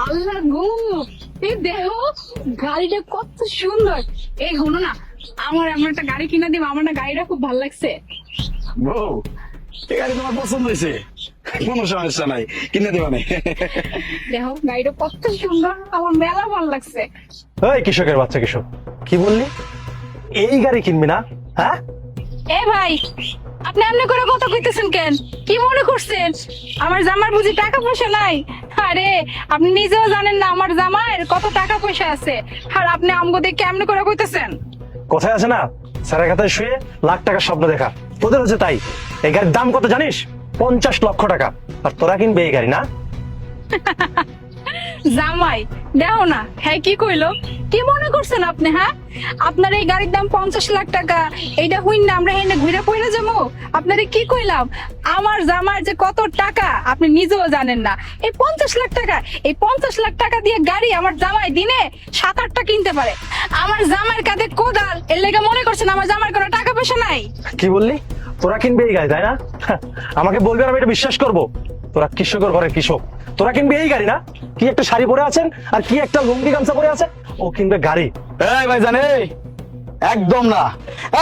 আল্লাহ গো, এই দেখো গাড়িটা কত সুন্দর। এই হলো না, আমার এমন একটা গাড়ি কিনে দিব। আমার না গাড়িটা খুব ভালো লাগছে। বউ, এই গাড়ি তোমার পছন্দ হয়েছে? কোনো সমস্যা নাই, কিনে দেবা না। দেখো গাড়িটা কত সুন্দর, আমার মেলা ভালো লাগছে। এই কৃষকের বাচ্চা কৃষক, কি বললি? এই গাড়ি কিনবি না? হ্যাঁ, এ ভাই, আপনি এমনি করে কথা কইতেছেন কেন? কি মনে করছেন আমার জামার বুঝি টাকা পয়সা নাই? আরে আপনি নিজেও জানেন না আমার জামার কত টাকা পয়সা আছে, আর আপনি আমগো দিয়ে কেমনে করে কইতেছেন? কোথায় আছে না, স্যারের খাতায় শুয়ে লাখ টাকার স্বপ্ন দেখা। তোদের হচ্ছে তাই। এই গাড়ির দাম কত জানিস? 50 লক্ষ টাকা। আর তোরা কিনবে এই গাড়ি না? জামাই দেখো না, হ্যাঁ কি কইলো? কি মনে করছেন আপনি? হ্যাঁ, আপনার এই গাড়ির দাম 50 লাখ টাকা, এইটা হইন না আমরা হেনে ঘুরে পড়ে যাবো? আপনারে কি কইলাম? আমার জামার যে কত টাকা আপনি নিজেও জানেন না। এই 50 লাখ টাকা, এই 50 লাখ টাকা দিয়ে গাড়ি আমার জামাই দিনে 7-8টা কিনতে পারে। আমার জামাইয়ের কাঁধে কোদাল, এর লেগে মনে করছেন আমার জামার কোনো টাকা পয়সা নাই? কি বললি? তোরা কিনবে এই গাড়ি তাই না? আমাকে বলবি আর আমি এটা বিশ্বাস করবো? তোরা কৃষকের ঘরে কৃষক, তোরা কিনবে এই গাড়ি না? কি একটা শাড়ি পরে আছেন আর কি একটা লুঙ্গি গামছা পরে আছে, ও কিনবে গাড়ি। এই ভাই জানে, একদম না,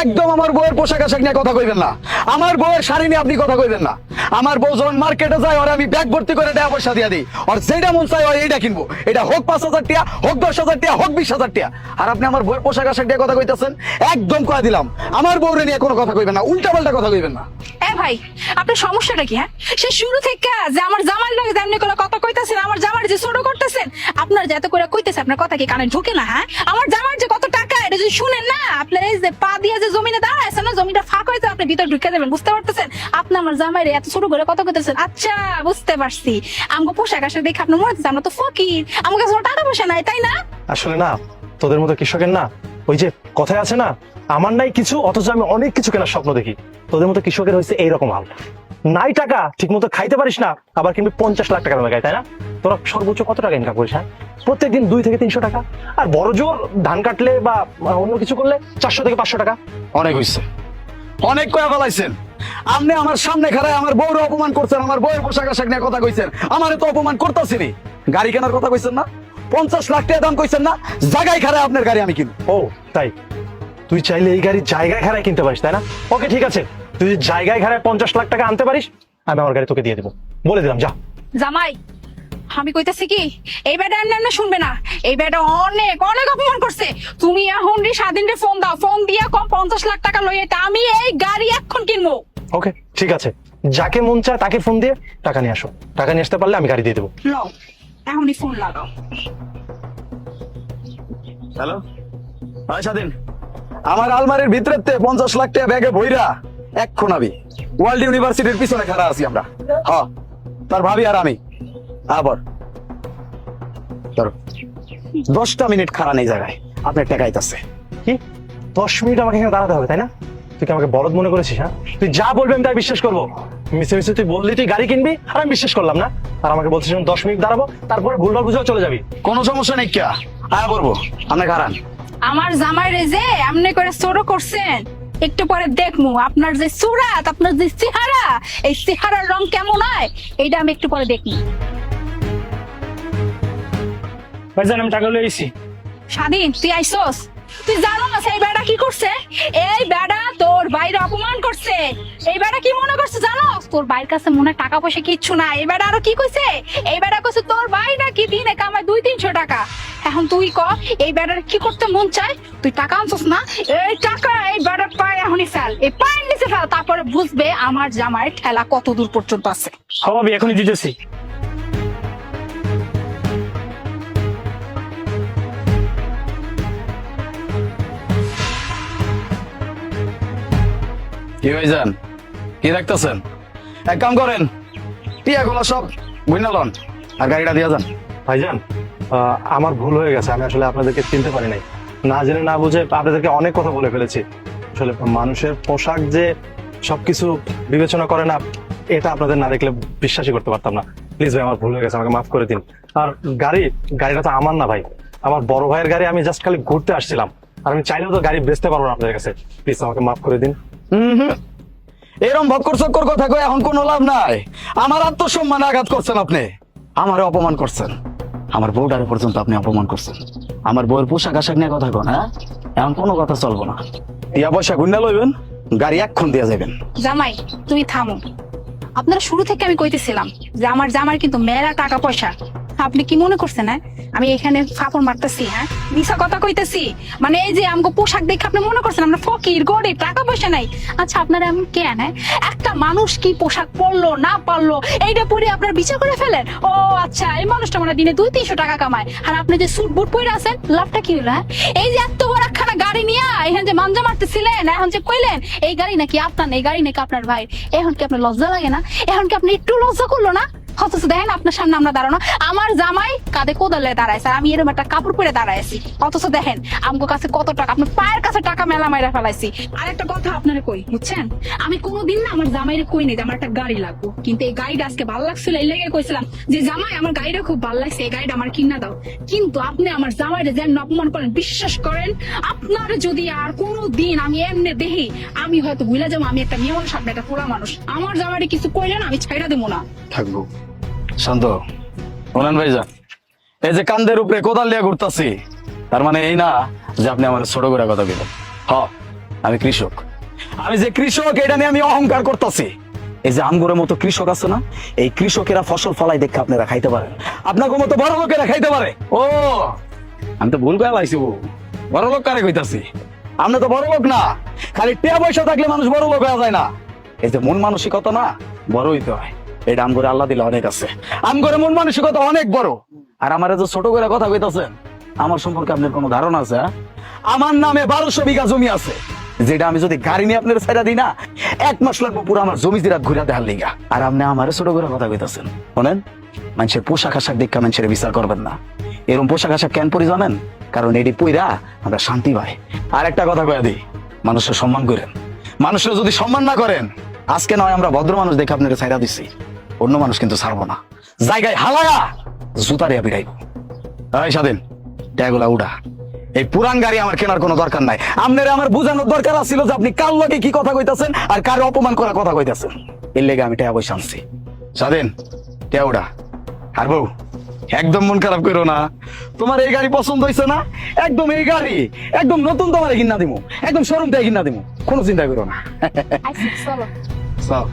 একদম আমার বউয়ের পোশাক আশাক নিয়ে কথা কইবেন না। আমার বউয়ের শাড়ি নিয়ে আপনি কথা কইবেন না। আমার বউ যখন মার্কেটে যায় ওরা আমি ব্যাগ ভর্তি করে টাকা পয়সা দিয়ে দিই, আর যেটা মন চাই ওর এইটা কিনবো। এটা হোক 5,000 টাকা, হোক 10,000 টাকা, হোক 20,000 টাকা। আর আপনি আমার বউয়ের পোশাক আশাক নিয়ে কথা কইতেছেন, একদম কয়ে দিলাম আমার বউরে নিয়ে কোনো কথা কইবেন না, উল্টা পাল্টা কথা কইবেন না। এ ভাই, আপনার সমস্যাটা কি? হ্যাঁ, সে শুরু থেকে যে আমার জামাই লাগে যেমনি করে কথা কইতাছেন, আমার জামার যে ছোট করতেছেন, আপনার যে এত করে কইতেছে, আপনার কথা কি কানে ঢোকে না? হ্যাঁ, আমার জামার যে কত টাকা এটা যদি শুনেন না, আপনার এই যে পা দিয়ে যে জমিনে দাঁড়াইছে না, জমিটা ফাঁক হয়েছে, আপনি ভিতর ঢুকে যাবেন। বুঝতে পারতেছেন? আপনি আমার জামাইরে এত ছোট করে কথা কইতেছেন। আচ্ছা বুঝতে পারছি, আমগো পোশাক আশাক দেখে আপনার মনে হচ্ছে আমরা তো ফকির, আমার কাছে কোনো টাকা পয়সা নাই, তাই না? আসলে না, তোদের মতো কৃষকের না, ওই যে কথায় আছে না, আমার নাই কিছু অথচ আমি অনেক কিছু কেনার স্বপ্ন দেখি। তোদের মতো কৃষকের হয়েছে এইরকম হাল। নাই টাকা, ঠিক মতো খাইতে পারিস না, আবার কিন্তু 50 লাখ টাকা দামে গাই, তাই না? তোরা সর্বোচ্চ কত টাকা ইনকাম করিস? হ্যাঁ, প্রত্যেকদিন 2 থেকে 300 টাকা। আর বড় জোর ধান কাটলে বা অন্য কিছু করলে 400 থেকে 500 টাকা। অনেক হইছে, অনেক কয়া ফেলাইছেন। আপনি আমার সামনে খাড়ায় আমার বউরে অপমান করছেন, আমার বউয়ের পোশাক আশাক নিয়ে কথা কইছেন, আমারে তো অপমান করতেছিনি। গাড়ি কেনার কথা কইছেন না, 50 লাখ টাকা দাম কইছেন না, জায়গায় খাড়ায় আপনার গাড়ি আমি কিনবো। ও তাই? তুই চাইলে এই গাড়ি জায়গায় ঘাড়ায় কিনতে পারিস, তাই না? ওকে ঠিক আছে, তুই যদি জায়গায় ঘাড়ায় 50 লাখ টাকা আনতে পারিস, আমি আমার গাড়ি তোকে দিয়ে দেবো, বলে দিলাম। যা। জামাই, আমি কইতাছি কি, এই বেটা এমনি শুনবে না। এই বেটা অনেক অনেক অপমান করছে। তুমি এখন স্বাধীন রে ফোন দাও, ফোন দিয়া কম 50 লাখ টাকা লইয়ে আমি এই গাড়ি এখন কিনবো। ওকে ঠিক আছে, যাকে মন চায় তাকে ফোন দিয়ে টাকা নিয়ে আসো। টাকা নিয়ে আসতে পারলে আমি গাড়ি দিয়ে দেবো। লও, এখনই ফোন লাগাও। হ্যালো, হয় স্বাধীন, আমার আলমারির ভিতরে 50 লাখ টাকা ব্যাগে ভইরা এখন আমি ওয়ার্ল্ড ইউনিভার্সিটির পিছনে খাড়া আছি আমরা। হ্যাঁ, তার ভাবি আর আমি। আবার ধরো 10টা মিনিট খাড়া নেই জায়গায়, আপনার টাকা আইতাছে। কি 10 মিনিট আমাকে এখানে দাঁড়াতে হবে, তাই না? তুই কি আমাকে বলদ মনে করেছিস? হ্যাঁ, তুই যা বলবি আমি তাই বিশ্বাস করবো? মিশে মিশে তুই বললি তুই গাড়ি কিনবি, আর আমি বিশ্বাস করলাম না। আর আমাকে বলছিস 10 মিনিট দাঁড়াবো, তারপরে ভুলভাল বুঝেও চলে যাবি। কোনো সমস্যা নেই, কে আয়া বলবো আপনার খারান। আমার জামাই রে যে এমনি করে ছোট করছেন, একটু পরে দেখমু আপনার যে সুরাত, আপনার যে চেহারা, এই চেহারার রং কেমন হয় এইটা আমি একটু পরে দেখমু। ভাইজান আমি টাকা লইছি। স্বাধীন, তুই আইসোস? তুই জানো না সেই বেড়া কি করছে? এই বেড়া তোর বাইরে অপমান করছে। এই বেড়া কি মনে করছে জানো? তোর বাইরের কাছে মনে হয় টাকা পয়সা কিচ্ছু না। এই বেড়া আরো কি কইছে? এই বেড়া কইছে তোর ভাই নাকি দিনে কামায় 200-300 টাকা। এখন তুই ক, এই বেড়ার কি করতে মন চায়? তুই টাকা আনছস না, এই টাকা এই বেড়ার পায়ে এখনই ফেল, এই পায়ের নিচে ফেল, তারপরে বুঝবে আমার জামাইয়ের ঠেলা কত দূর পর্যন্ত আছে। ভাবি এখনই দিতেছি। কি হয়েছেন, কি দেখতেছেন? এক কাম করেন, টিয়াগুলো সব বুঝনা লন আর গাড়িটা দিয়ে যান। ভাইজান, আমার ভুল হয়ে গেছে। আমি আসলে আপনাদেরকে চিনতে পারি নাই, না জেনে না বুঝে আপনাদেরকে অনেক কথা বলে ফেলেছি। আসলে মানুষের পোশাক যে সবকিছু বিবেচনা করে না, এটা আপনাদের না দেখলে বিশ্বাসই করতে পারতাম না। প্লিজ ভাই, আমার ভুল হয়ে গেছে, আমাকে মাফ করে দিন। আর গাড়িটা তো আমার না ভাই, আমার বড় ভাইয়ের গাড়ি। আমি জাস্ট খালি ঘুরতে আসছিলাম, আর আমি চাইলেও তো গাড়ি বেচতে পারবো না আপনাদের কাছে। প্লিজ আমাকে মাফ করে দিন। এরম ভক্কর চক্কর কথা কয়ে এখন কোনো লাভ নাই। আমার আত্মসম্মানে আঘাত করছেন আপনি, আমারে অপমান করছেন। আমার বউটারে পর্যন্ত আপনি অপমান করছেন। আমার বউয়ের পোশাক আশাক নিয়ে কথা কন, হ্যাঁ? এখন কোনো কথা চলবো না। টিয়া পয়সা গুন্ডা লইবেন, গাড়ি এক্ষণ দিয়ে যাবেন। জামাই তুমি থামো। আপনারা শুরু থেকে আমি কইতেছিলাম যে আমার জামাই কিন্তু মেলা টাকা পয়সা। আপনি কি মনে করছেন হ্যাঁ আমি এখানে ফাপড় মারতেছি? হ্যাঁ মিছা কথা কইতেছি? মানে এই যে আমগো পোশাক দেখে আপনি মনে করছেন আমরা ফকির গরিব টাকা পয়সা নাই? আচ্ছা আপনারা এমন কেন? হ্যাঁ একটা মানুষ কি পোশাক পরলো না পারলো এইটা পরে আপনারা বিচার করে ফেলেন? ও আচ্ছা এই মানুষটা মানে দিনে 200-300 টাকা কামায়, আর আপনি যে স্যুট বুট পরে আছেন লাভটা কি হলো? হ্যাঁ এই যে এত বড় একখানা গাড়ি নিয়ে এখানে যে মাঞ্জা মারতেছিলেন, এখন যে কইলেন এই গাড়ি নাকি আপনার, এই গাড়ি নাকি আপনার ভাই, এখন কি আপনার লজ্জা লাগে না? এখন কি আপনি একটু লজ্জা করলো না? অথচ দেখেন আপনার সামনে আমরা দাঁড়ানো, আমার জামাই কাঁধে কোদালে দাঁড়াইছে, আর আমি এরকম একটা কাপড় পরে দাঁড়াইছি। অথচ দেখেন আমগো কাছে কত টাকা, আপনার পায়ের কাছে টাকা মেলা মাইরা ফেলাইছি। আর একটা কথা আপনারা কই বুঝছেন, আমি কোনোদিন না আমার জামাইরে কই নাই যে আমার একটা গাড়ি লাগবে, কিন্তু এই গাড়িটা আজকে ভালো লাগছিল এই লেগে কইছিলাম যে জামাই আমার গাড়িটা খুব ভালো লাগছে, এই গাড়িটা আমার কিনা দাও। কিন্তু আপনি আমার জামাইরে যেন অপমান করেন, বিশ্বাস করেন আপনার যদি আর কোনোদিন আমি এমনি দেখি আমি হয়তো ভুলে যাবো আমি একটা মেয়ে মানুষ, আপনি একটা পোড়া মানুষ। আমার জামাইরে কিছু কইলেন আমি ছাইড়া দেবো না। থাকবো শান্ত। ওনান ভাইজান, এই যে কান্দের উপরে কোদাল দিয়ে ঘুরতাছি, তার মানে এই না যে আপনি আমার ছোট করে কথা বলেন। আমি কৃষক, আমি যে কৃষক এটা নিয়ে আমি অহংকার করতেছি। এই যে আমগুরের মতো কৃষক আছে না, এই কৃষকেরা ফসল ফলাই দেখে আপনারা খাইতে পারেন, আপনার মতো বড় লোকেরা খাইতে পারে। ও আমি তো ভুল করে লাইছি, বড় লোক কারে কইতাছি? আপনি তো বড় লোক না, খালি টাকা পয়সা থাকলে মানুষ বড় লোক হয়ে যায় না। এই যে মন মানসিকতা না বড় হইতে হয়, এটা আমগরে আল্লাহ দিলে অনেক আছে। আমগরে মন মানসিকতা অনেক বড়। আর আমার যে ছোট করে কথা কইতাছেন, আমার সম্পর্কে আপনার কোনো ধারণা আছে? আমার নামে 1200 বিঘা জমি আছে, যেটা আমি যদি গাড়ি নিয়ে আপনার ছেড়া দিই না 1 মাস লাগবে পুরো আমার জমি জিরাত ঘুরে দেখার লিগা। আর আপনি আমার ছোট করে কথা কইতাছেন। শোনেন, মানুষের পোশাক আশাক দেখে মানুষের বিচার করবেন না। এরকম পোশাক আশাক কেন পরি জানেন? কারণ এটি পইরা আমরা শান্তি পাই। আর একটা কথা কয়ে দিই, মানুষের সম্মান করেন। মানুষের যদি সম্মান না করেন, আজকে নয় আমরা ভদ্র মানুষ দেখে আপনার ছাইরা দিচ্ছি, অন্য মানুষ কিন্তু ছাড়বো না, জায়গায় হালায়া জুতারিয়া পিড়াইব। এই স্বাধীন ট্যাগুলা উড়া, এই পুরান গাড়ি আমার কেনার কোনো দরকার নাই। আপনার আমার বোঝানোর দরকার ছিল যে আপনি কার লগে কি কথা কইতাছেন আর কার অপমান করার কথা কইতাছেন। এর লেগে আমি টাকা পয়সা আনছি। স্বাধীন ট্যা উড়া। আর বউ একদম মন খারাপ করো না, তোমার এই গাড়ি পছন্দ হয়েছে না? একদম এই গাড়ি একদম নতুন তোমার কিনা দিমু, একদম শোরুম থেকে কিনা দিমু, কোনো চিন্তা করো না। আচ্ছা চলো। চল।